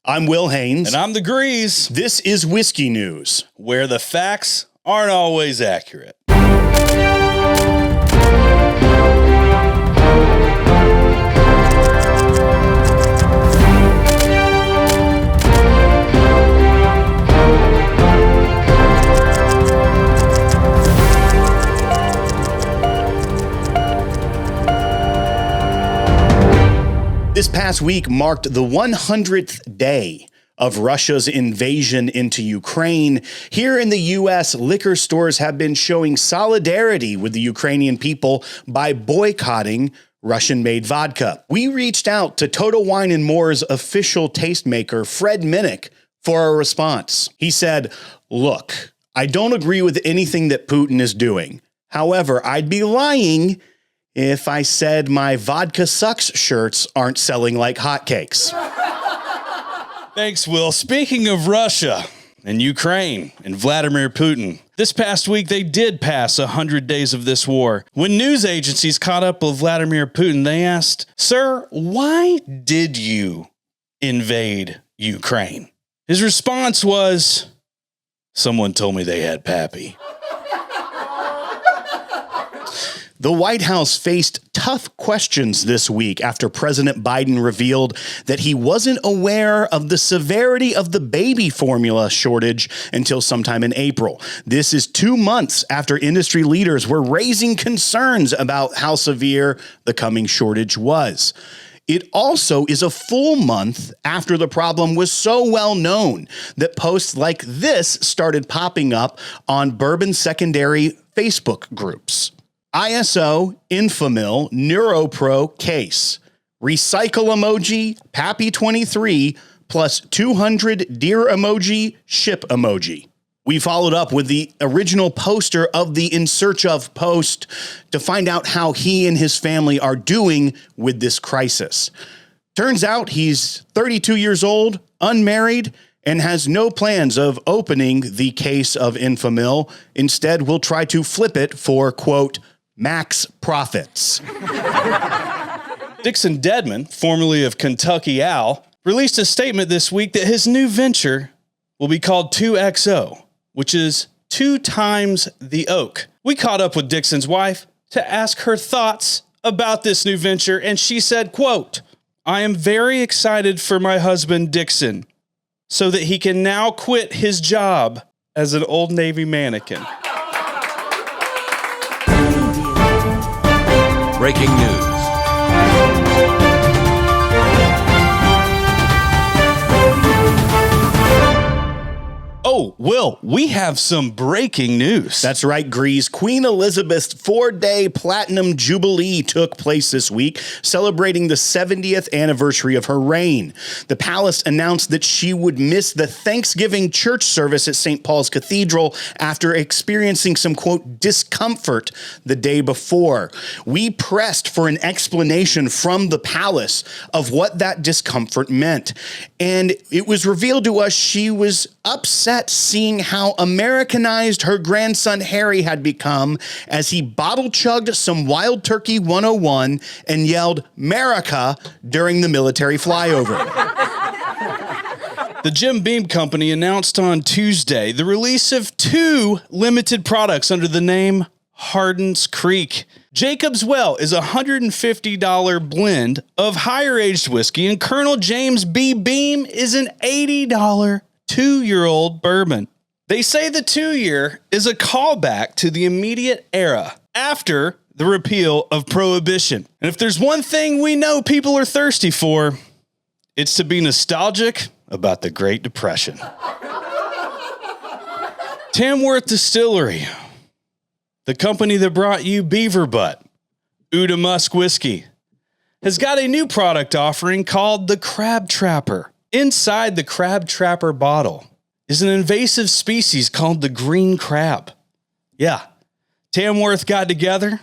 I'm Will Haynes. And I'm the Greeze. This is Whiskey News, where the facts aren't always accurate. This past week marked the 100th day of Russia's invasion into Ukraine. Here in the U.S., liquor stores have been showing solidarity with the Ukrainian people by boycotting Russian-made vodka. We reached out to Total Wine & More's official tastemaker, Fred Minnick, for a response. He said, "Look, I don't agree with anything that Putin is doing. However, I'd be lying if I said my vodka sucks shirts aren't selling like hotcakes." Thanks, Will. Speaking of Russia and Ukraine and Vladimir Putin, this past week they did pass 100 days of this war. When news agencies caught up with Vladimir Putin, they asked, "Sir, why did you invade Ukraine?" His response was, "Someone told me they had Pappy." The White House faced tough questions this week after President Biden revealed that he wasn't aware of the severity of the baby formula shortage until sometime in April. This is 2 months after industry leaders were raising concerns about how severe the coming shortage was. It also is a full month after the problem was so well known that posts like this started popping up on bourbon secondary Facebook groups. ISO, Infamil, NeuroPro case, recycle emoji, Pappy23, plus 200 deer emoji, ship emoji. We followed up with the original poster of the In Search Of post to find out how he and his family are doing with this crisis. Turns out he's 32 years old, unmarried, and has no plans of opening the case of Infamil. Instead, will try to flip it for, quote, max profits. Dixon Dedman, formerly of Kentucky Al, released a statement this week that his new venture will be called 2XO, which is 2 times the oak. We caught up with Dixon's wife to ask her thoughts about this new venture, and she said, quote, "I am very excited for my husband Dixon so that he can now quit his job as an Old Navy mannequin." Breaking news. Oh, Will, we have some breaking news. That's right, Greeze. Queen Elizabeth's 4-day Platinum Jubilee took place this week, celebrating the 70th anniversary of her reign. The palace announced that she would miss the Thanksgiving church service at St. Paul's Cathedral after experiencing some, quote, discomfort the day before. We pressed for an explanation from the palace of what that discomfort meant. And it was revealed to us she was upset seeing how Americanized her grandson Harry had become as he bottle chugged some Wild Turkey 101 and yelled "America" during the military flyover. The Jim Beam Company announced on Tuesday the release of 2 limited products under the name Hardins Creek. Jacob's Well is a $150 blend of higher-aged whiskey, and Colonel James B. Beam is an $80 2-year-old bourbon. They say the 2-year is a callback to the immediate era after the repeal of Prohibition. And if there's one thing we know people are thirsty for, it's to be nostalgic about the Great Depression. Tamworth Distillery, the company that brought you Beaver Butt, Uda Musk Whiskey, has got a new product offering called the Crab Trapper. Inside the Crab Trapper bottle is an invasive species called the green crab. Yeah, Tamworth got together.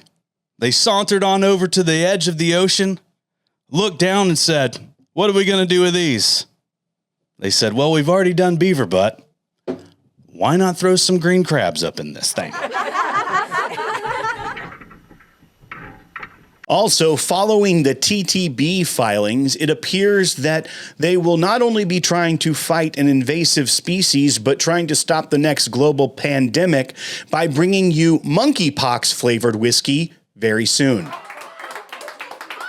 They sauntered on over to the edge of the ocean, looked down and said, "What are we going to do with these?" They said, "Well, we've already done beaver butt. Why not throw some green crabs up in this thing?" Also, following the TTB filings, it appears that they will not only be trying to fight an invasive species, but trying to stop the next global pandemic by bringing you monkeypox flavored whiskey very soon.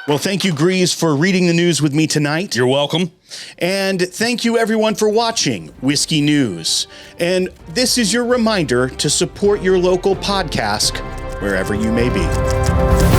Well, thank you, Greeze, for reading the news with me tonight. You're welcome. And thank you, everyone, for watching Whiskey News. And this is your reminder to support your local podcast wherever you may be.